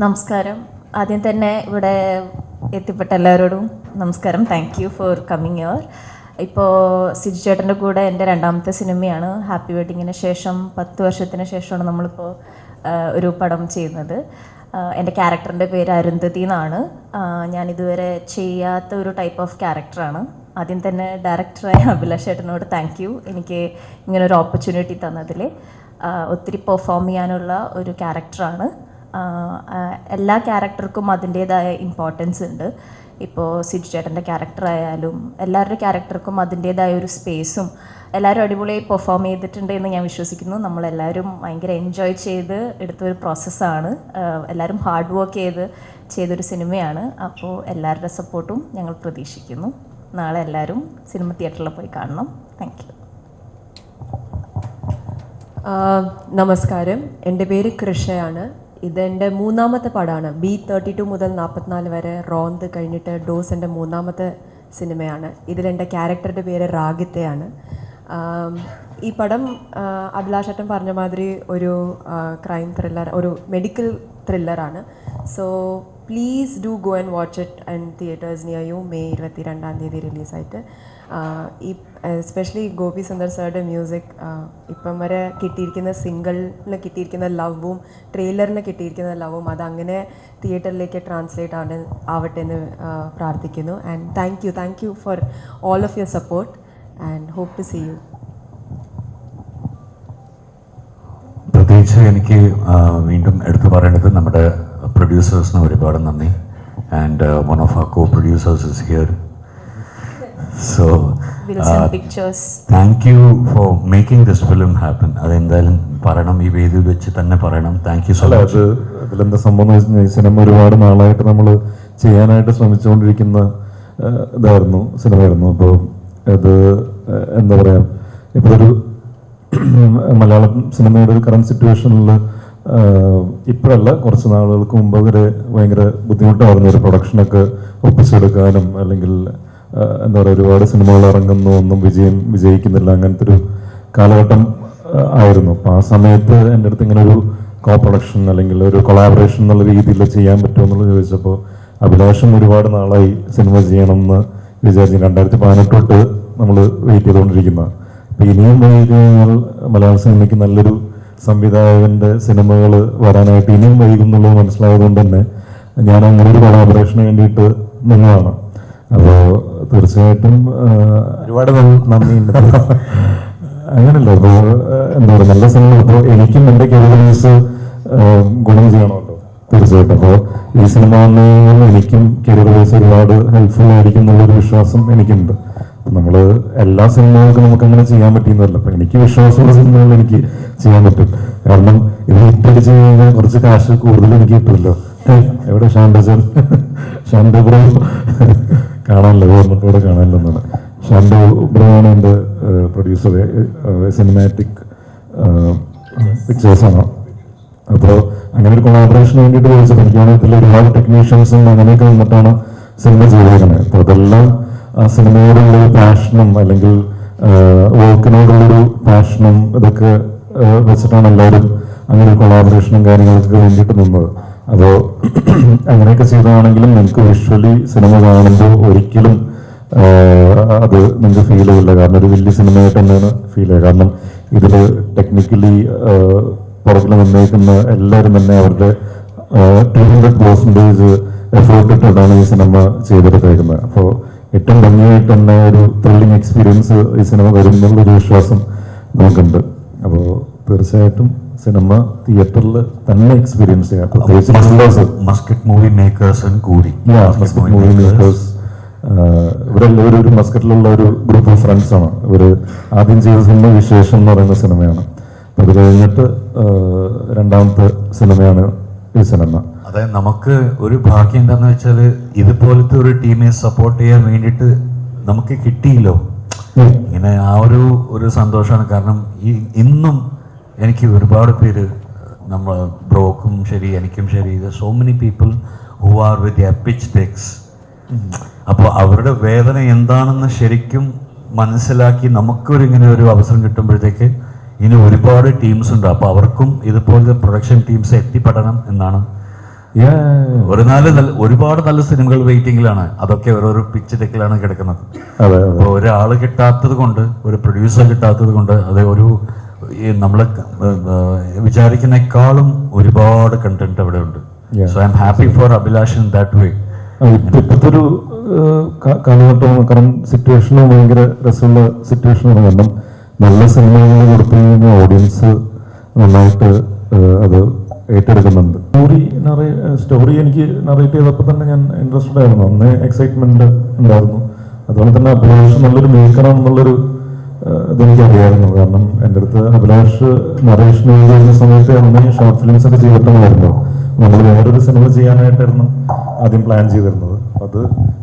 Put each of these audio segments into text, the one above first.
നമസ്കാരം. ആദ്യം തന്നെ ഇവിടെ എത്തിപ്പെട്ട എല്ലാവരോടും നമസ്കാരം. Thank you for coming here. ഇപ്പോൾ സിജു ചേട്ടൻ്റെ കൂടെ എൻ്റെ രണ്ടാമത്തെ സിനിമയാണ്. ഹാപ്പി വെഡിങ്ങിന് ശേഷം 10 വർഷത്തിന് ശേഷമാണ് നമ്മളിപ്പോൾ ഒരു പടം ചെയ്യുന്നത്. എൻ്റെ ക്യാരക്ടറിൻ്റെ പേര് അരുന്ധതി എന്നാണ്. ഞാൻ ഇതുവരെ ചെയ്യാത്ത ഒരു ടൈപ്പ് ഓഫ് ക്യാരക്ടറാണ്. ആദ്യം തന്നെ ഡയറക്ടറായ അഭിലാഷ് ചേട്ടനോട് താങ്ക് യു, എനിക്ക് ഇങ്ങനൊരു ഓപ്പർച്യൂണിറ്റി തന്നതിൽ. ഒത്തിരി പെർഫോം ചെയ്യാനുള്ള ഒരു ക്യാരക്ടറാണ്. എല്ലാ ക്യാരക്ടർക്കും അതിൻ്റേതായ ഇമ്പോർട്ടൻസ് ഉണ്ട്. ഇപ്പോൾ സിജു ചേട്ടൻ്റെ ക്യാരക്ടറായാലും എല്ലാവരുടെ ക്യാരക്ടർക്കും അതിൻ്റേതായ ഒരു സ്പേസും. എല്ലാവരും അടിപൊളിയായി പെർഫോം ചെയ്തിട്ടുണ്ട് എന്ന് ഞാൻ വിശ്വസിക്കുന്നു. നമ്മളെല്ലാവരും ഭയങ്കര എൻജോയ് ചെയ്ത് എടുത്തൊരു പ്രോസസ്സാണ്. എല്ലാവരും ഹാർഡ് വർക്ക് ചെയ്തൊരു സിനിമയാണ്. അപ്പോൾ എല്ലാവരുടെ സപ്പോർട്ടും ഞങ്ങൾ പ്രതീക്ഷിക്കുന്നു. നാളെ എല്ലാവരും സിനിമ തിയേറ്ററിൽ പോയി കാണണം. Thank you. നമസ്കാരം, എൻ്റെ പേര് കൃഷയാണ്. ഇതെൻ്റെ മൂന്നാമത്തെ പടമാണ്. B32 മുതൽ 44 വരെ റോന്ത് കഴിഞ്ഞിട്ട് ഡോസ് എൻ്റെ മൂന്നാമത്തെ സിനിമയാണ്. ഇതിലെൻ്റെ ക്യാരക്ടറുടെ പേര് റാഗിത്തയാണ്. ഈ പടം അഭിലാഷ് ഏട്ടൻ പറഞ്ഞ മാതിരി ഒരു ക്രൈം ത്രില്ലർ, ഒരു മെഡിക്കൽ ത്രില്ലറാണ്. So please do go and watch it and theatres near you. May 22 റിലീസായിട്ട്. ഈ എസ്പെഷ്യലി ഗോപി സുന്ദർ സാറുടെ മ്യൂസിക്, ഇപ്പം വരെ കിട്ടിയിരിക്കുന്ന സിംഗിളിന് കിട്ടിയിരിക്കുന്ന ലവും ട്രെയിലറിന് കിട്ടിയിരിക്കുന്ന ലവും അതങ്ങനെ തിയേറ്ററിലേക്ക് ട്രാൻസ്ലേറ്റ് ആവട്ടെ എന്ന് പ്രാർത്ഥിക്കുന്നു. And thank you for all of your support and hope to see you. പ്രത്യേകിച്ച് എനിക്ക് വീണ്ടും എടുത്തു പറയേണ്ടത് നമ്മുടെ പ്രൊഡ്യൂസേഴ്സിന് ഒരുപാട് നന്ദി. And one of our co producers is here. So thank you for making this film happen. അതെന്തായാലും പറയണം, ഈ വേദിയിൽ വെച്ച് തന്നെ പറയണം. Thank you so much. അതിലെന്താ സംഭവം എന്ന് വെച്ചാൽ, ഈ സിനിമ ഒരുപാട് നാളായിട്ട് നമ്മൾ ചെയ്യാനായിട്ട് ശ്രമിച്ചുകൊണ്ടിരിക്കുന്ന സിനിമയായിരുന്നു. അപ്പോൾ അത് എന്താ പറയുക, ഇപ്പോൾ ഒരു മലയാളം സിനിമയുടെ ഒരു കറണ്ട് സിറ്റുവേഷനിൽ ഇപ്പോഴല്ല, കുറച്ച് നാളുകൾക്ക് മുമ്പ് വരെ ഭയങ്കര ബുദ്ധിമുട്ടായിരുന്നു ഒരു പ്രൊഡക്ഷനൊക്കെ ഒപ്പിച്ചെടുക്കാനും. അല്ലെങ്കിൽ എന്താ പറയുക, ഒരുപാട് സിനിമകൾ ഇറങ്ങുന്നു, ഒന്നും വിജയിക്കുന്നില്ല, അങ്ങനത്തെ ഒരു കാലഘട്ടം ആയിരുന്നു. അപ്പോൾ ആ സമയത്ത് എൻ്റെ അടുത്ത് ഇങ്ങനെ ഒരു കോ പ്രൊഡക്ഷൻ അല്ലെങ്കിൽ ഒരു കൊളാബറേഷൻ എന്നുള്ള രീതിയിൽ ചെയ്യാൻ പറ്റുമോ എന്നുള്ളത് ചോദിച്ചപ്പോൾ അഭിലാഷം ഒരുപാട് നാളായി സിനിമ ചെയ്യണമെന്ന് വിചാരിച്ചു. 2018 തൊട്ട് നമ്മൾ വെയിറ്റ് ചെയ്തുകൊണ്ടിരിക്കുന്ന. അപ്പോൾ ഇനിയും വൈകി കഴിഞ്ഞാൽ മലയാള സിനിമയ്ക്ക് നല്ലൊരു സംവിധായകൻ്റെ സിനിമകൾ വരാനായിട്ട് ഇനിയും വൈകും എന്നുള്ളത് മനസ്സിലായതുകൊണ്ട് തന്നെ ഞാൻ അങ്ങനെ ഒരു കൊളാബറേഷന് വേണ്ടിയിട്ട് നിന്നതാണ്. അപ്പോൾ തീർച്ചയായിട്ടും ഒരുപാട് നന്ദിയുണ്ട്. അങ്ങനല്ല, ഇപ്പോൾ എന്താ പറയുക, നല്ല സിനിമ ഇപ്പോൾ എനിക്കും എൻ്റെ കരിയർസ് ഗുണം ചെയ്യണമല്ലോ തീർച്ചയായിട്ടും. അപ്പോൾ ഈ സിനിമ എനിക്കും കരിയർ വൈസ് ഒരുപാട് ഹെൽപ്ഫുൾ ആയിരിക്കും എന്നുള്ളൊരു വിശ്വാസം എനിക്കുണ്ട്. നമ്മൾ എല്ലാ സിനിമകൾക്കും നമുക്കങ്ങനെ ചെയ്യാൻ പറ്റുന്നതല്ല. അപ്പം എനിക്ക് വിശ്വാസമുള്ള സിനിമകൾ എനിക്ക് ചെയ്യാൻ പറ്റും. കാരണം ഇത് ഹിറ്റടിച്ച് കഴിഞ്ഞാൽ കുറച്ച് കാശ് കൂടുതൽ എനിക്ക് കിട്ടുമല്ലോ. എവിടെ ഷാൻഡോ ബ്രോ കാണാനല്ലോ, ഗവൺമെൻറ്റോടെ കാണാനല്ലോ എന്നാണ്. ഷാൻഡോ ബ്രോ ആണ് എൻ്റെ പ്രൊഡ്യൂസർ, സിനിമാറ്റിക് പിക്ചേഴ്സാണ്. അപ്പോൾ അങ്ങനെ ഒരു കൊളാബറേഷന് വേണ്ടിയിട്ട് വിളിച്ചപ്പോൾ എനിക്കാണെങ്കിൽ ഒരുപാട് ടെക്നീഷ്യൻസും അങ്ങനെയൊക്കെ വന്നിട്ടാണ് സിനിമ ചെയ്തിരിക്കുന്നത്. അപ്പോൾ അതെല്ലാം ആ സിനിമയോടുള്ളൊരു പാഷനും അല്ലെങ്കിൽ വർക്കിനോടുള്ളൊരു പാഷനും ഇതൊക്കെ വെച്ചിട്ടാണ് എല്ലാവരും അങ്ങനെ ഒരു കൊളാബറേഷനും കാര്യങ്ങളൊക്കെ വേണ്ടിയിട്ട് നിന്നത്. അപ്പോൾ അങ്ങനെയൊക്കെ ചെയ്തതാണെങ്കിലും നിങ്ങൾക്ക് വിഷ്വലി സിനിമ കാണുമ്പോൾ ഒരിക്കലും അത് നിങ്ങൾക്ക് ഫീൽ ചെയ്യില്ല. കാരണം ഒരു വലിയ സിനിമയായിട്ട് തന്നെയാണ് ഫീൽ ചെയ്യുക. കാരണം ഇതിൽ ടെക്നിക്കലി പുറകിൽ നിന്നേക്കുന്ന എല്ലാവരും തന്നെ അവരുടെ 200% എഫേർട്ട് ഇട്ടിട്ടാണ് ഈ സിനിമ ചെയ്തെടുത്തേക്കുന്നത്. അപ്പോൾ ഏറ്റവും ഭംഗിയായിട്ട് തന്നെ ഒരു ത്രില്ലിംഗ് എക്സ്പീരിയൻസ് ഈ സിനിമ വരും എന്നുള്ളൊരു വിശ്വാസം നമുക്കുണ്ട്. അപ്പോൾ തീർച്ചയായിട്ടും സിനിമ തിയേറ്ററിൽ തന്നെ എക്സ്പീരിയൻസ് ചെയ്യാം. മസ്കറ്റ് മൂവി മേക്കേഴ്സ് കൂടി ഇവരെല്ലാവരും ഒരു മസ്കറ്റിലുള്ള ഒരു ഗ്രൂപ്പ് ഓഫ് ഫ്രണ്ട്സ് ആണ്. ഇവർ ആദ്യം ചെയ്ത സിനിമ വിശേഷം എന്ന് പറയുന്ന സിനിമയാണ്. അത് കഴിഞ്ഞിട്ട് രണ്ടാമത്തെ സിനിമയാണ് ഈ സിനിമ. അതായത് നമുക്ക് ഒരു ഭാഗ്യം എന്താണെന്ന് വെച്ചാൽ ഇതുപോലത്തെ ഒരു ടീമിനെ സപ്പോർട്ട് ചെയ്യാൻ വേണ്ടിയിട്ട് നമുക്ക് കിട്ടിയില്ലോ. ഇങ്ങനെ ആ ഒരു സന്തോഷമാണ്. കാരണം ഇന്നും എനിക്ക് ഒരുപാട് പേര്, നമ്മൾ ബ്രോക്കും ശരി എനിക്കും ശരി, so many people who are with their pitch dex. അപ്പോൾ അവരുടെ വേദന എന്താണെന്ന് ശരിക്കും മനസ്സിലാക്കി നമുക്കൊരിങ്ങനെ ഒരു അവസരം കിട്ടുമ്പോഴത്തേക്ക് ഇനി ഒരുപാട് ടീംസ് ഉണ്ട്. അപ്പോൾ അവർക്കും ഇതുപോലത്തെ പ്രൊഡക്ഷൻ ടീംസ് എത്തിപ്പെടണം എന്നാണ് ഒരുപാട് നല്ല സിനിമകൾ വെയിറ്റിംഗിലാണ്. അതൊക്കെ ഓരോരോ പിച്ച് ടെക്കിലാണ് കിടക്കുന്നത്. അതെ അപ്പോൾ ഒരാൾ കിട്ടാത്തത് കൊണ്ട്, ഒരു പ്രൊഡ്യൂസർ കിട്ടാത്തത് കൊണ്ട്, അത് ഒരു നമ്മൾ വിചാരിക്കുന്നേക്കാളും ഒരുപാട് കണ്ടന്റ് അവിടെ ഉണ്ട്. So I am happy for Abhilash in that way. ഇപ്പോഴത്തെ ഒരു കാലഘട്ടം കറണ്ട് സിറ്റുവേഷനും ഭയങ്കര രസമുള്ള സിറ്റുവേഷനാണ്. കാരണം നല്ല സിനിമകൾ കൊടുത്തു കഴിഞ്ഞാൽ ഓഡിയൻസ് നന്നായിട്ട് അത് ഏറ്റെടുക്കുന്നുണ്ട്. സ്റ്റോറി എനിക്ക് നറേറ്റ് ചെയ്തപ്പോൾ തന്നെ ഞാൻ ഇൻട്രസ്റ്റഡ് ആയിരുന്നു. അന്ന് എക്സൈറ്റ്മെന്റ് ഉണ്ടായിരുന്നു. അതുപോലെ തന്നെ അഭിലാഷ് നല്ലൊരു മേക്കറാണെന്നുള്ളൊരു ഇതെനിക്കറിയായിരുന്നു. കാരണം എൻ്റെ അടുത്ത് അഭിലാഷ് നറേഷൻ ചെയ്യുന്ന സമയത്ത് അന്ന് ഷോർട്ട് ഫിലിംസ് ഒക്കെ ചെയ്തിട്ടുണ്ടായിരുന്നു. നമ്മൾ വേറൊരു സിനിമ ചെയ്യാനായിട്ടായിരുന്നു ആദ്യം പ്ലാൻ ചെയ്തിരുന്നത്. അത്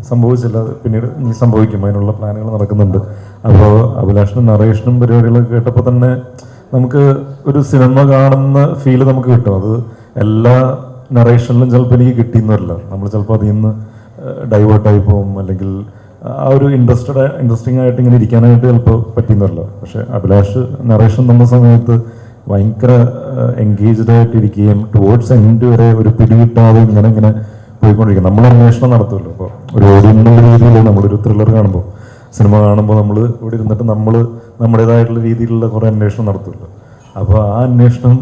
സംഭവിച്ചില്ല. പിന്നീട് ഇനി സംഭവിക്കും, അതിനുള്ള പ്ലാനുകൾ നടക്കുന്നുണ്ട്. അപ്പോൾ അഭിലാഷിനും നറേഷനും പരിപാടികളൊക്കെ കേട്ടപ്പോൾ തന്നെ നമുക്ക് ഒരു സിനിമ കാണുന്ന ഫീല് നമുക്ക് കിട്ടും. അത് എല്ലാ നറേഷനിലും ചിലപ്പോൾ എനിക്ക് കിട്ടിയെന്നല്ല, നമ്മൾ ചിലപ്പോൾ അതിൽ നിന്ന് ഡൈവേർട്ടായി പോകും, അല്ലെങ്കിൽ ആ ഒരു ഇൻട്രസ്റ്റിംഗ് ആയിട്ട് ഇങ്ങനെ ഇരിക്കാനായിട്ട് ചിലപ്പോൾ പറ്റിയെന്നല്ല. പക്ഷെ അഭിലാഷ് നറേഷൻ തന്ന സമയത്ത് ഭയങ്കര എൻഗേജ്ഡ് ആയിട്ടിരിക്കുകയും ടുവേർഡ്സ് എൻഡ് വരെ ഒരു പിടികിട്ടാതെ ഇങ്ങനെ പോയിക്കൊണ്ടിരിക്കും. നമ്മൾ അന്വേഷണം നടത്തുമല്ലോ. അപ്പോൾ ഒരു ഓഡിയൻസ് രീതിയിൽ നമ്മളൊരു ത്രില്ലർ കാണുമ്പോൾ, സിനിമ കാണുമ്പോൾ നമ്മൾ ഇവിടെ ഇരുന്നിട്ട് നമ്മൾ നമ്മുടേതായിട്ടുള്ള രീതിയിലുള്ള കുറേ അന്വേഷണം നടത്തുമല്ലോ. അപ്പോൾ ആ അന്വേഷണം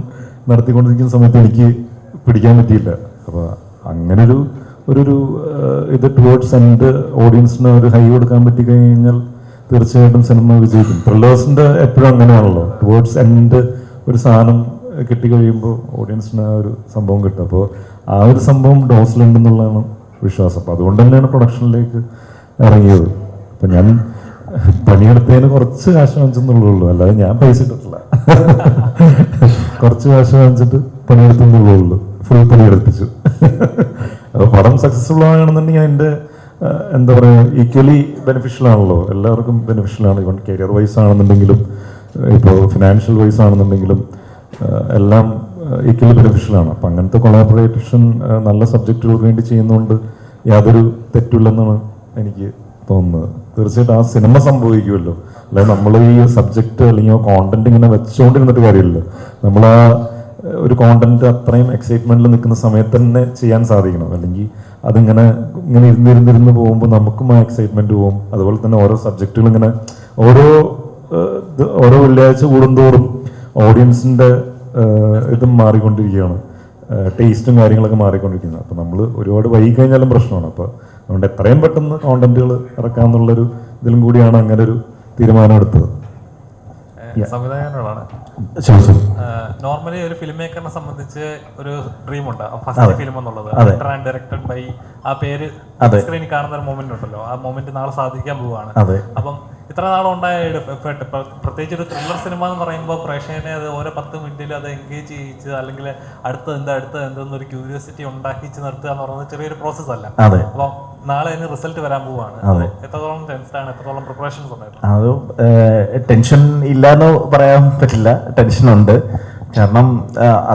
നടത്തിക്കൊണ്ടിരിക്കുന്ന സമയത്ത് എനിക്ക് പിടിക്കാൻ പറ്റിയില്ല. അപ്പോൾ അങ്ങനെ ഒരു ഇത് ടുവേർഡ്സ് എൻഡ് ഓഡിയൻസിന് ഒരു ഹൈ കൊടുക്കാൻ പറ്റി കഴിഞ്ഞാൽ തീർച്ചയായിട്ടും സിനിമ വിജയിക്കും. ത്രില്ലേഴ്സിൻ്റെ എപ്പോഴും അങ്ങനെയാണല്ലോ, ടുവേർഡ്സ് എൻഡ് ഒരു സാധനം കിട്ടിക്കഴിയുമ്പോൾ ഓഡിയൻസിന് ആ ഒരു സംഭവം കിട്ടും. അപ്പോൾ ആ ഒരു സംഭവം ഡോസിലുണ്ടെന്നുള്ളതാണ് വിശ്വാസം. അപ്പോൾ അതുകൊണ്ട് തന്നെയാണ് പ്രൊഡക്ഷനിലേക്ക് ഇറങ്ങിയത്. അപ്പം ഞാൻ പണിയെടുത്തതിന് കുറച്ച് കാശ് വാങ്ങിച്ചെന്നുള്ളൂ, അല്ലാതെ ഞാൻ പൈസ ഇട്ടിട്ടില്ല. കുറച്ച് കാശ് വാങ്ങിച്ചിട്ട് പണിയെടുത്തെന്നുള്ളൂ, ഫുൾ പണിയെടുപ്പിച്ചു. അപ്പോൾ പടം സക്സസ്ഫുൾ ആകണമെന്നുണ്ടെങ്കിൽ അതിൻ്റെ എന്താ പറയുക, ഈക്വലി ബെനിഫിഷ്യൽ ആണല്ലോ, എല്ലാവർക്കും ബെനിഫിഷ്യലാണ്. ഇവൺ കരിയർ വൈസ് ആണെന്നുണ്ടെങ്കിലും ഇപ്പോൾ ഫിനാൻഷ്യൽ വൈസ് ആണെന്നുണ്ടെങ്കിലും എല്ലാം ഈക്വലി ബെനിഫിഷ്യലാണ്. അപ്പം അങ്ങനത്തെ കൊളാബറേഷൻ നല്ല സബ്ജക്റ്റുകൾക്ക് വേണ്ടി ചെയ്യുന്നതുകൊണ്ട് യാതൊരു തെറ്റില്ലെന്നാണ് എനിക്ക് തോന്നുന്നത്. തീർച്ചയായിട്ടും ആ സിനിമ സംഭവിക്കുമല്ലോ, അല്ലാതെ നമ്മൾ ഈ സബ്ജക്റ്റ് അല്ലെങ്കിൽ ആ കോണ്ടന്റ് ഇങ്ങനെ വെച്ചുകൊണ്ടിരുന്നിട്ട് കാര്യമില്ല. നമ്മൾ ആ ഒരു കോണ്ടന്റ് അത്രയും എക്സൈറ്റ്മെന്റിൽ നിൽക്കുന്ന സമയത്ത് തന്നെ ചെയ്യാൻ സാധിക്കണം. അല്ലെങ്കിൽ അതിങ്ങനെ ഇരുന്നിരുന്ന് പോകുമ്പോൾ നമുക്കും ആ എക്സൈറ്റ്മെന്റ് പോകും. അതുപോലെ തന്നെ ഓരോ സബ്ജക്റ്റുകൾ ഇങ്ങനെ ഓരോ വെള്ളിയാഴ്ച കൂടുന്തോറും ഓഡിയൻസിന്റെ ഇതും മാറിക്കൊണ്ടിരിക്കുകയാണ്, ടേസ്റ്റും കാര്യങ്ങളൊക്കെ മാറിക്കൊണ്ടിരിക്കുന്നത്. അപ്പോൾ നമ്മൾ ഒരുപാട് വൈകി കഴിഞ്ഞാലും പ്രശ്നമാണ്. അപ്പോൾ അതുകൊണ്ട് എത്രയും പെട്ടെന്ന് കോണ്ടന്റുകൾ ഇറക്കാമെന്നുള്ളൊരു ഇതിലും കൂടിയാണ് അങ്ങനെ ഒരു തീരുമാനം എടുത്തത്. സംവിധായകനോടാണ്. നോർമലി ഒരു ഫിലിം മേക്കറിനെ സംബന്ധിച്ച് ഒരു ഡ്രീം ഉണ്ട്, ഫസ്റ്റ് ഫിലിം എന്നുള്ളത്. ഡയറക്ടഡ് ബൈ ആ പേര് സ്ക്രീനിൽ കാണുന്ന ഒരു മൊമെന്റ് ഉണ്ടല്ലോ, ആ മൊമെന്റ് നാളെ സാധിക്കാൻ പോവുകയാണ്. അപ്പം ഇത്ര നാളുണ്ടായ എഫേർട്ട്, പ്രത്യേകിച്ച് ഒരു ത്രില്ലർ സിനിമ എന്ന് പറയുമ്പോൾ പ്രേക്ഷകനെ അത് ഓരോ 10 മിനിറ്റിൽ അത് എൻഗേജ് ചെയ്യിച്ച്, അല്ലെങ്കിൽ അടുത്ത എന്തെന്നൊരു ക്യൂരിയോസിറ്റി ഉണ്ടാക്കിച്ച് നിർത്തുക എന്ന് പറയുന്നത് ചെറിയൊരു പ്രോസസ് അല്ല. അപ്പം നാളെ അതിന് റിസൾട്ട് വരാൻ പോവാണ്. എത്രത്തോളം ടെൻഷനാണ്, എത്രത്തോളം പ്രിപ്പറേഷൻസ് ഉണ്ടായിരുന്നു? അത് ടെൻഷൻ ഇല്ലാന്ന് പറയാൻ പറ്റില്ല, ടെൻഷനുണ്ട്. കാരണം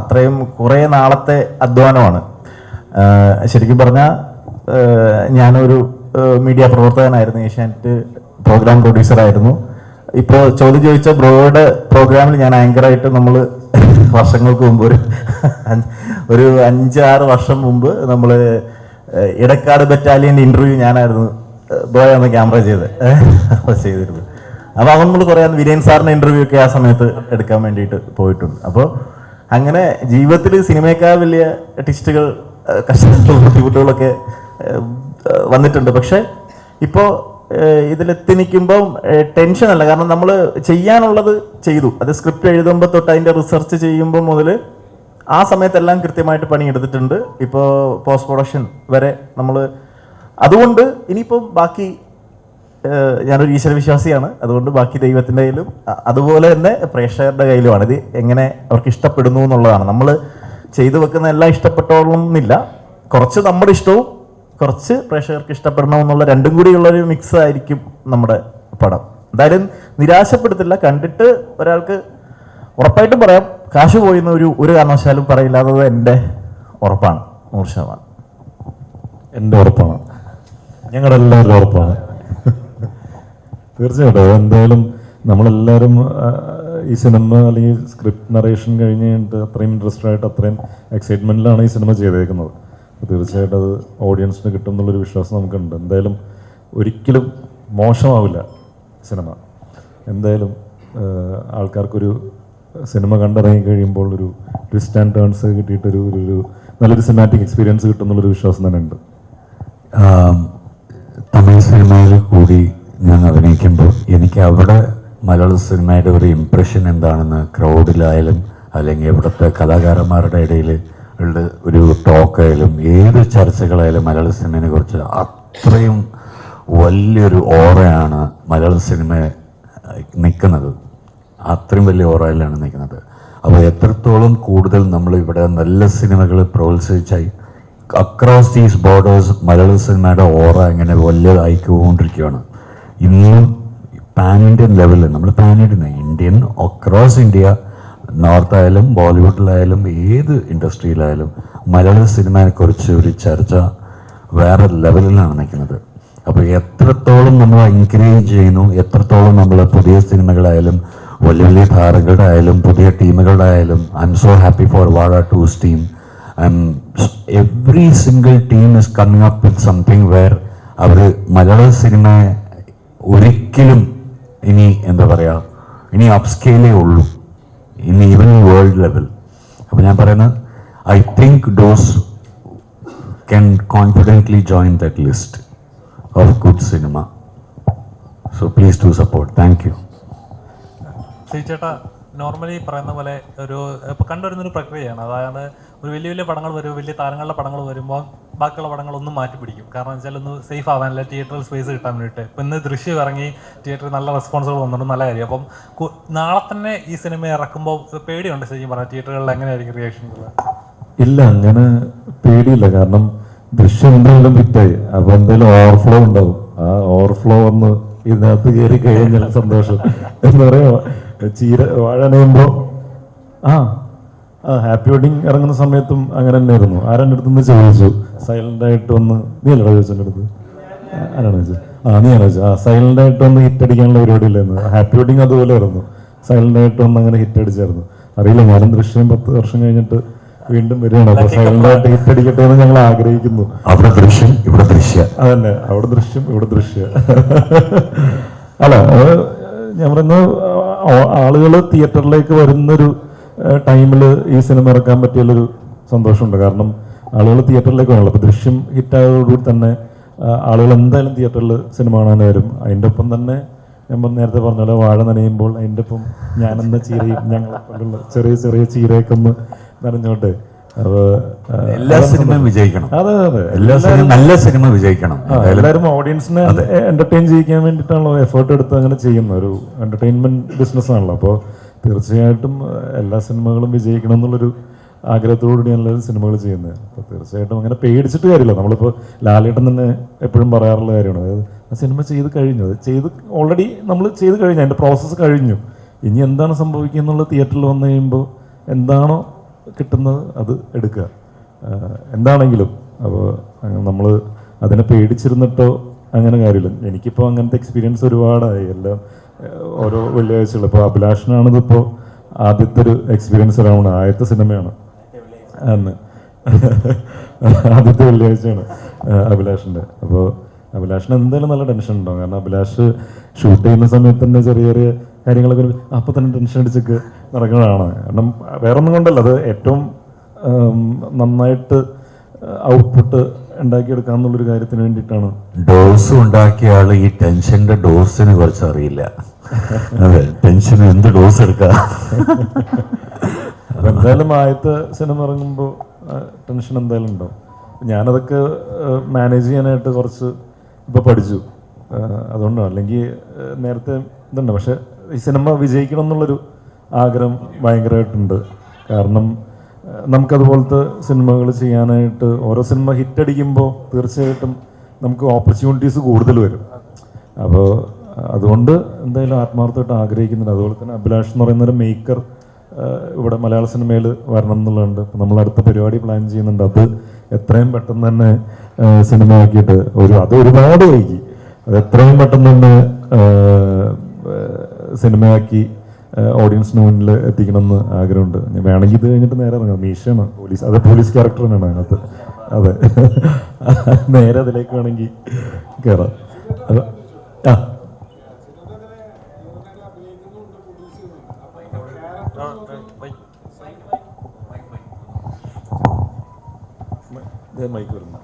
അത്രയും കുറേ നാളത്തെ അധ്വാനമാണ്. ശരിക്കും പറഞ്ഞാൽ ഞാനൊരു മീഡിയ പ്രവർത്തകനായിരുന്നു, ഏഷ്യാനെറ്റ് പ്രോഗ്രാം പ്രൊഡ്യൂസറായിരുന്നു. ഇപ്പോൾ ചോദ്യം ചോദിച്ച ബ്രോയുടെ പ്രോഗ്രാമിൽ ഞാൻ ആങ്കറായിട്ട് നമ്മൾ വർഷങ്ങൾക്ക് മുമ്പ് ഒരു 5-6 വർഷം മുമ്പ് നമ്മൾ ഇടക്കാട് ബറ്റാലിയൻ്റെ ഇൻ്റർവ്യൂ ഞാനായിരുന്നു ബ്രോയാണ് ക്യാമറ ചെയ്തിരുന്നത്. അപ്പോൾ അത് നമ്മൾ കുറേ വിനയൻ സാറിൻ്റെ ഇൻ്റർവ്യൂ ഒക്കെ ആ സമയത്ത് എടുക്കാൻ വേണ്ടിയിട്ട് പോയിട്ടുണ്ട്. അപ്പോൾ അങ്ങനെ ജീവിതത്തിൽ സിനിമയേക്കാൾ വലിയ ട്വിസ്റ്റുകൾ, കഷ്ടങ്ങളും ബുദ്ധിമുട്ടുകളൊക്കെ വന്നിട്ടുണ്ട്. പക്ഷേ ഇപ്പോൾ ഇതിലെത്തി നിൽക്കുമ്പോൾ ടെൻഷനല്ല, കാരണം നമ്മൾ ചെയ്യാനുള്ളത് ചെയ്തു. അത് സ്ക്രിപ്റ്റ് എഴുതുമ്പോൾ തൊട്ട് അതിൻ്റെ റിസർച്ച് ചെയ്യുമ്പോൾ മുതൽ ആ സമയത്തെല്ലാം കൃത്യമായിട്ട് പണിയെടുത്തിട്ടുണ്ട്. ഇപ്പോൾ പോസ്റ്റ് പ്രൊഡക്ഷൻ വരെ നമ്മൾ അതുകൊണ്ട് ഇനിയിപ്പോൾ ബാക്കി ഞാനൊരു ഈശ്വരവിശ്വാസിയാണ്, അതുകൊണ്ട് ബാക്കി ദൈവത്തിൻ്റെ കയ്യിലും അതുപോലെ തന്നെ പ്രേക്ഷകരുടെ കയ്യിലുമാണ്. ഇത് എങ്ങനെ അവർക്ക് ഇഷ്ടപ്പെടുന്നു എന്നുള്ളതാണ്. നമ്മൾ ചെയ്തു വെക്കുന്ന എല്ലാം ഇഷ്ടപ്പെട്ടോളണമെന്നില്ല, കുറച്ച് നമ്മുടെ ഇഷ്ടവും കുറച്ച് പ്രേക്ഷകർക്ക് ഇഷ്ടപ്പെടണമെന്നുള്ള രണ്ടും കൂടിയുള്ളൊരു മിക്സ് ആയിരിക്കും നമ്മുടെ പടം. എന്തായാലും നിരാശപ്പെടുത്തില്ല. കണ്ടിട്ട് ഒരാൾക്ക് ഉറപ്പായിട്ടും പറയാം, കാശ് പോയിന്ന് ഒരു കാരണവശാലും പറയില്ല. അത് എൻ്റെ ഉറപ്പാണ്, 100%. എൻ്റെ ഉറപ്പാണ്, ഞങ്ങളുടെ എല്ലാവരുടെ ഉറപ്പാണ്. തീർച്ചയായിട്ടും എന്തായാലും നമ്മളെല്ലാവരും ഈ സിനിമ അല്ലെങ്കിൽ സ്ക്രിപ്റ്റ് നറേഷൻ കഴിഞ്ഞ് കഴിഞ്ഞിട്ട് അത്രയും ഇൻട്രസ്റ്റഡ് ആയിട്ട് അത്രയും എക്സൈറ്റ്മെൻറ്റിലാണ് ഈ സിനിമ ചെയ്തേക്കുന്നത്. അപ്പോൾ തീർച്ചയായിട്ടും അത് ഓഡിയൻസിന് കിട്ടും എന്നുള്ളൊരു വിശ്വാസം നമുക്കുണ്ട്. എന്തായാലും ഒരിക്കലും മോശമാവില്ല സിനിമ. എന്തായാലും ആൾക്കാർക്കൊരു സിനിമ കണ്ടിറങ്ങി കഴിയുമ്പോൾ ഒരു ട്വിസ്റ്റ് ആൻഡ് ടേൺസ് കിട്ടിയിട്ടൊരു ഒരു നല്ലൊരു സിനിമാറ്റിക് എക്സ്പീരിയൻസ് കിട്ടുന്നുള്ളൊരു വിശ്വാസം തന്നെ ഉണ്ട്. തമിഴ് സിനിമയിൽ കൂടി ഞാൻ അഭിനയിക്കുമ്പോൾ എനിക്ക് അവിടെ മലയാള സിനിമയുടെ ഒരു ഇംപ്രഷൻ എന്താണെന്ന് ക്രൗഡിലായാലും അല്ലെങ്കിൽ ഇവിടുത്തെ കലാകാരന്മാരുടെ ഇടയിൽ ഉള്ള ഒരു ടോക്കായാലും ഏത് ചർച്ചകളായാലും മലയാള സിനിമയെ കുറിച്ച് അത്രയും വലിയൊരു ഓറയാണ് മലയാള സിനിമ നിൽക്കുന്നത്. അത്രയും വലിയ ഓറയിലാണ് നിൽക്കുന്നത്. അപ്പോൾ എത്രത്തോളം കൂടുതൽ നമ്മൾ ഇവിടെ നല്ല സിനിമകൾ പ്രോത്സാഹിച്ചായി അക്രോസ് ദീസ് ബോർഡേഴ്സ് മലയാള സിനിമയുടെ ഓറ ഇങ്ങനെ വലുതായിക്കൊണ്ടിരിക്കുകയാണ്. ഇന്നും പാൻ ഇന്ത്യൻ ലെവലിൽ നമ്മൾ pan Indian across India, north ആയാലും ബോളിവുഡിലായാലും ഏത് ഇൻഡസ്ട്രിയിലായാലും മലയാള സിനിമയെക്കുറിച്ച് ഒരു ചർച്ച വേറെ ലെവലിലാണ് നിൽക്കുന്നത്. അപ്പോൾ എത്രത്തോളം നമ്മൾ എൻകറേജ് ചെയ്യുന്നു, എത്രത്തോളം നമ്മൾ പുതിയ സിനിമകളായാലും വലിയ വലിയ താരങ്ങളുടെ ആയാലും പുതിയ ടീമുകളുടെ ആയാലും I'm so happy for Vaazha 2's team. Every single team is coming up with something where അവർ മലയാള സിനിമ ഒരിക്കലും ഇനി എന്താ പറയുക ഇനി അപ്സ്കെയിലേ ഉള്ളൂ, ഇനി ഈവൻ വേൾഡ് ലെവൽ. അപ്പോൾ ഞാൻ പറയുന്നത് I think those can confidently join that list of good cinema. So please to support. Thank you. ചേട്ടാ, നോർമലി പറയുന്ന പോലെ ഒരു ഇപ്പോൾ കണ്ടുവരുന്നൊരു പ്രക്രിയയാണ്. അതായത് ഒരു വലിയ വലിയ പടങ്ങൾ വരും, വലിയ താരങ്ങളുടെ പടങ്ങൾ വരുമ്പോൾ ബാക്കിയുള്ള പടങ്ങളൊന്നും മാറ്റി പിടിക്കും. കാരണം വെച്ചാൽ ഒന്ന് സേഫ് ആവാനല്ല, തിയേറ്ററിൽ സ്പേസ് കിട്ടാൻ വേണ്ടിയിട്ട്. ഇപ്പം ഇന്ന് ദൃശ്യം ഇറങ്ങി തിയേറ്ററിൽ നല്ല റെസ്പോൺസുകൾ വന്നിട്ടുണ്ട്, നല്ല കാര്യം. അപ്പം നാളെ തന്നെ ഈ സിനിമ ഇറക്കുമ്പോൾ പേടിയുണ്ട് ശരിക്കും പറഞ്ഞാൽ തിയേറ്ററുകളിൽ എങ്ങനെയായിരിക്കും റിയാക്ഷൻ? ഇല്ല, അങ്ങനെ പേടിയില്ല. കാരണം ദൃശ്യം എന്തായാലും ഹിറ്റായി. അപ്പോൾ എന്തായാലും ഓവർഫ്ലോ ഉണ്ടാവും. ആ ഓവർഫ്ലോ വന്ന് ഇതിനകത്ത് കയറി കഴിഞ്ഞാൽ സന്തോഷം എന്ന് പറയുമോ. വാഴണയുമ്പോൾ ഹാപ്പി വെഡിങ് ഇറങ്ങുന്ന സമയത്തും അങ്ങനെ തന്നെയായിരുന്നു. ആരെൻ്റെ അടുത്ത് നിന്ന് ചോദിച്ചു, സൈലന്റ് ആയിട്ട് വന്ന് നീ അല്ലടാ ചോദിച്ചു എൻ്റെ അടുത്ത്, ആരാണ് ചോദിച്ചത്? നീയാണ് ചോദിച്ചു. സൈലന്റ് ആയിട്ട് വന്ന് ഹിറ്റ് അടിക്കാനുള്ള പരിപാടി ഇല്ലായിരുന്നു. ഹാപ്പി വെഡിങ് അതുപോലെ ആയിരുന്നു, സൈലന്റ് ആയിട്ട് വന്ന് അങ്ങനെ ഹിറ്റ് അടിച്ചായിരുന്നു. അറിയില്ല, ഞാനും ദൃശ്യം 10 വർഷം കഴിഞ്ഞിട്ട് വീണ്ടും വരികയാണ്. അപ്പൊ സൈലന്റ് ആയിട്ട് ഹിറ്റ് അടിക്കട്ടെ എന്ന് ഞങ്ങൾ ആഗ്രഹിക്കുന്നു. അവിടെ ദൃശ്യം ഇവിടെ ദൃശ്യം, അതന്നെ, അവിടെ ദൃശ്യം ഇവിടെ ദൃശ്യം. അല്ല, ഞാൻ പറയുന്നത് ആളുകൾ തിയേറ്ററിലേക്ക് വരുന്നൊരു ടൈമിൽ ഈ സിനിമ ഇറക്കാൻ പറ്റിയുള്ളൊരു സന്തോഷമുണ്ട്. കാരണം ആളുകൾ തിയേറ്ററിലേക്ക് വരണല്ലോ. അപ്പോൾ ദൃശ്യം ഹിറ്റായതോടുകൂടി തന്നെ ആളുകൾ എന്തായാലും തിയേറ്ററിൽ സിനിമ കാണാൻ വരും. അതിൻ്റെ ഒപ്പം തന്നെ ഞാൻ നേരത്തെ പറഞ്ഞ പോലെ വാഴ നനയുമ്പോൾ അതിൻ്റെ ഒപ്പം ഞാനെന്ന ചീരയും ഞങ്ങളെപ്പോലുള്ള ചെറിയ ചെറിയ ചീരയൊക്കെ ഒന്ന് നനഞ്ഞോട്ടെ. എല്ലാ സിനിമയും വിജയിക്കണം. അതെ അതെ, എല്ലാ സിനിമ നല്ല സിനിമ വിജയിക്കണം. എല്ലാവരും ഓഡിയൻസിനെ എന്റർടൈൻ ചെയ്യിക്കാൻ വേണ്ടിയിട്ടാണല്ലോ എഫേർട്ട് എടുത്ത് അങ്ങനെ ചെയ്യുന്ന ഒരു എന്റർടൈൻമെന്റ് ബിസിനസ് ആണല്ലോ. അപ്പോൾ തീർച്ചയായിട്ടും എല്ലാ സിനിമകളും വിജയിക്കണം എന്നുള്ളൊരു ആഗ്രഹത്തോടുകൂടിയാണ് എല്ലാവരും സിനിമകൾ ചെയ്യുന്നത്. അപ്പോൾ തീർച്ചയായിട്ടും അങ്ങനെ പേടിച്ചിട്ട് കാര്യമില്ല. നമ്മളിപ്പോൾ ലാലേട്ടൻ തന്നെ എപ്പോഴും പറയാറുള്ള കാര്യമാണ്, അതായത് ആ സിനിമ ചെയ്ത് കഴിഞ്ഞു, അത് ചെയ്ത് ഓൾറെഡി നമ്മൾ ചെയ്ത് കഴിഞ്ഞു, അതിൻ്റെ പ്രോസസ്സ് കഴിഞ്ഞു. ഇനി എന്താണ് സംഭവിക്കുക എന്നുള്ളത് തിയേറ്ററിൽ വന്നു കഴിയുമ്പോൾ എന്താണോ കിട്ടുന്നത് അത് എടുക്കുക, എന്താണെങ്കിലും. അപ്പോൾ നമ്മൾ അതിനെ പേടിച്ചിരുന്നിട്ടോ അങ്ങനെ കാര്യമില്ല. എനിക്കിപ്പോൾ അങ്ങനത്തെ എക്സ്പീരിയൻസ് ഒരുപാടായി. എല്ലാം ഓരോ വെള്ളിയാഴ്ചകൾ. ഇപ്പോൾ അഭിലാഷനാണിതിപ്പോൾ ആദ്യത്തെ ഒരു എക്സ്പീരിയൻസ് ആണ്, ആദ്യത്തെ സിനിമയാണ് അന്ന്, ആദ്യത്തെ വെള്ളിയാഴ്ചയാണ് അഭിലാഷിൻ്റെ. അപ്പോൾ അഭിലാഷിന് എന്തായാലും നല്ല ടെൻഷൻ ഉണ്ടാവും. കാരണം അഭിലാഷ് ഷൂട്ട് ചെയ്യുന്ന സമയത്ത് തന്നെ ചെറിയ ചെറിയ കാര്യങ്ങളൊക്കെ അപ്പോൾ തന്നെ ടെൻഷൻ അടിച്ചൊക്കെ നടക്കുന്നതാണ്. കാരണം വേറെ ഒന്നും കൊണ്ടല്ല, അത് ഏറ്റവും നന്നായിട്ട് ഔട്ട്പുട്ട് ഉണ്ടാക്കിയെടുക്കുക എന്നുള്ളൊരു കാര്യത്തിന് വേണ്ടിയിട്ടാണ്. ഡോസ് ഉണ്ടാക്കിയ ആള് ഈ ടെൻഷന്റെ ഡോസിനെ കുറിച്ച് അറിയില്ല. അതെ, ടെൻഷന് എന്ത് ഡോസ് എടുക്കാം. അപ്പം എന്തായാലും ആദ്യത്തെ സിനിമ ഇറങ്ങുമ്പോൾ ടെൻഷൻ എന്തായാലും ഉണ്ടാവും. ഞാനതൊക്കെ മാനേജ് ചെയ്യാനായിട്ട് കുറച്ച് ഇപ്പോൾ പഠിച്ചു. അതുകൊണ്ടാണ്, അല്ലെങ്കിൽ നേരത്തെ ഇതുണ്ട്. പക്ഷെ ഈ സിനിമ വിജയിക്കണം എന്നുള്ളൊരു ആഗ്രഹം ഭയങ്കരമായിട്ടുണ്ട്. കാരണം നമുക്കതുപോലത്തെ സിനിമകൾ ചെയ്യാനായിട്ട് ഓരോ സിനിമ ഹിറ്റടിക്കുമ്പോൾ തീർച്ചയായിട്ടും നമുക്ക് ഓപ്പർച്യൂണിറ്റീസ് കൂടുതൽ വരും. അപ്പോൾ അതുകൊണ്ട് എന്തായാലും ആത്മാർത്ഥമായിട്ട് ആഗ്രഹിക്കുന്നുണ്ട്. അതുപോലെ തന്നെ അഭിലാഷ് എന്ന് പറയുന്നൊരു മേക്കർ ഇവിടെ മലയാള സിനിമയിൽ വരണം എന്നുള്ളതുണ്ട്. അപ്പോൾ നമ്മൾ അടുത്ത പരിപാടി പ്ലാൻ ചെയ്യുന്നുണ്ട്. അത് എത്രയും പെട്ടെന്ന് തന്നെ സിനിമ ആക്കിയിട്ട് അത് ഒരുപാട് വൈകി, അത് എത്രയും പെട്ടെന്ന് തന്നെ സിനിമയാക്കി ഓഡിയൻസിന് മുന്നിൽ എത്തിക്കണം എന്ന് ആഗ്രഹമുണ്ട്. വേണമെങ്കിൽ ഇത് കഴിഞ്ഞിട്ട് നേരെ ഇറങ്ങാം. മീശയാണ് പോലീസ്, അത് പോലീസ് ക്യാരക്ടർ തന്നെയാണ് അതിനകത്ത്. അതെ നേരെ അതിലേക്ക് വേണമെങ്കിൽ കയറാം. അത് ആ മൈക്ക് വരുന്നു.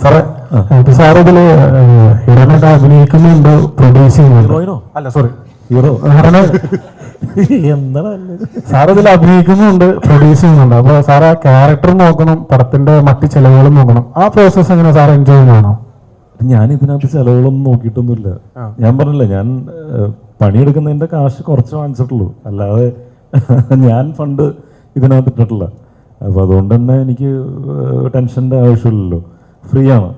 സാറേ സാർ ഇതില് ഹിരണൊക്കെ അഭിനയിക്കുന്നുണ്ട്, പ്രൊഡ്യൂസ് ചെയ്യുന്നുണ്ട്. ഹീറോയിനോ? അല്ല സോറി, ഹീറോ ഹിരണ എന്താണ് സാർ ഇതിൽ അഭിനയിക്കുന്നുണ്ട്, പ്രൊഡ്യൂസ് ചെയ്യുന്നുണ്ട്. അപ്പൊ സാർ ആ ക്യാരക്ടർ നോക്കണം, പടത്തിന്റെ മറ്റ് ചെലവുകളും നോക്കണം. ആ പ്രോസസ് എങ്ങനെ സാർ എൻജോയ് ചെയ്യുന്നതാണോ? ഞാൻ ഇതിനകത്ത് ചെലവുകളൊന്നും നോക്കിയിട്ടൊന്നുമില്ല. ഞാൻ പറഞ്ഞില്ല, ഞാൻ പണിയെടുക്കുന്നതിൻ്റെ കാശ് കുറച്ച് വാങ്ങിച്ചിട്ടുള്ളൂ, അല്ലാതെ ഞാൻ ഫണ്ട് ഇതിനകത്ത് ഇട്ടിട്ടില്ല. അപ്പോൾ അതുകൊണ്ട് തന്നെ എനിക്ക് ടെൻഷൻ്റെ ആവശ്യമില്ലല്ലോ. ഫ്രീ ആണ്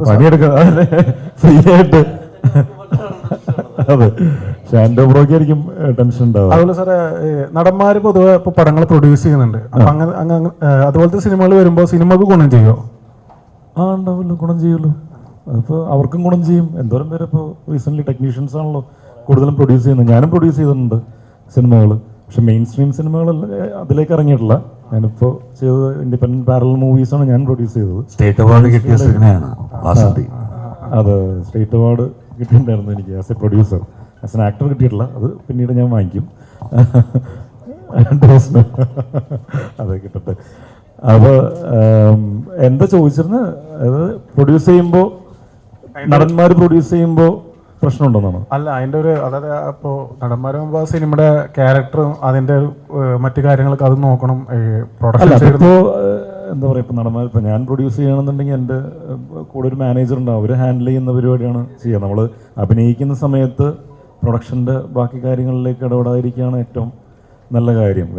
പണിയെടുക്കുക, ഫ്രീ ആയിട്ട്. അതെ, ഷാൻഡോ ബ്രോക്ക് ആയിരിക്കും ടെൻഷൻ ഉണ്ടാവുക. അതുപോലെ സാറേ നടന്മാര് പൊതുവെ ഇപ്പൊ പടങ്ങൾ പ്രൊഡ്യൂസ് ചെയ്യുന്നുണ്ട്. അപ്പൊ അങ്ങനെ അതുപോലത്തെ സിനിമകൾ വരുമ്പോൾ സിനിമക്ക് ഗുണം ചെയ്യോ? ആ ഉണ്ടാവുമല്ലോ, ഗുണം ചെയ്യുമല്ലോ. അപ്പോൾ അവർക്കും ഗുണം ചെയ്യും. എന്തോരം പേര് ഇപ്പോൾ റീസെൻ്റ്ലി ടെക്നീഷ്യൻസ് ആണല്ലോ കൂടുതലും പ്രൊഡ്യൂസ് ചെയ്യുന്നത്. ഞാനും പ്രൊഡ്യൂസ് ചെയ്തിട്ടുണ്ട് സിനിമകൾ, പക്ഷെ മെയിൻ സ്ട്രീം സിനിമകൾ അതിലേക്ക് ഇറങ്ങിയിട്ടില്ല. ഞാനിപ്പോൾ ചെയ്തത് ഇൻഡിപെൻഡൻറ്റ് പാരലൽ മൂവീസാണ് ഞാൻ പ്രൊഡ്യൂസ് ചെയ്തത്. സ്റ്റേറ്റ് അവാർഡ് കിട്ടിയ സിനിമയാണ് വാസന്തി. അത് സ്റ്റേറ്റ് അവാർഡ് കിട്ടിയിട്ടുണ്ടായിരുന്നു എനിക്ക് as A producer. As an actor കിട്ടിയിട്ടില്ല, അത് പിന്നീട് ഞാൻ വാങ്ങിക്കും. അതെ, കിട്ടട്ടെ. അപ്പോൾ എന്താ ചോദിച്ചിരുന്നത്? അതായത് പ്രൊഡ്യൂസ് ചെയ്യുമ്പോൾ നടന്മാർ പ്രൊഡ്യൂസ് ചെയ്യുമ്പോൾ പ്രശ്നമുണ്ടെന്നാണ്? അല്ല, അതിന്റെ ഒരു അതായത് ഇപ്പോൾ നടന്മാരാകുമ്പോൾ സിനിമയുടെ ക്യാരക്ടറും അതിന്റെ മറ്റു കാര്യങ്ങളൊക്കെ അത് നോക്കണം. അല്ല, അതിപ്പോൾ എന്താ പറയുക, ഇപ്പോൾ നടന്മാർ, ഇപ്പോൾ ഞാൻ പ്രൊഡ്യൂസ് ചെയ്യണമെന്നുണ്ടെങ്കിൽ എൻ്റെ കൂടെ ഒരു മാനേജർ ഉണ്ടാവും, അവർ ഹാൻഡിൽ ചെയ്യുന്ന പരിപാടിയാണ് ചെയ്യുക. നമ്മൾ അഭിനയിക്കുന്ന സമയത്ത് പ്രൊഡക്ഷൻ്റെ ബാക്കി കാര്യങ്ങളിലേക്ക് ഇടപെടാതിരിക്കുകയാണ് ഏറ്റവും നല്ല കാര്യം.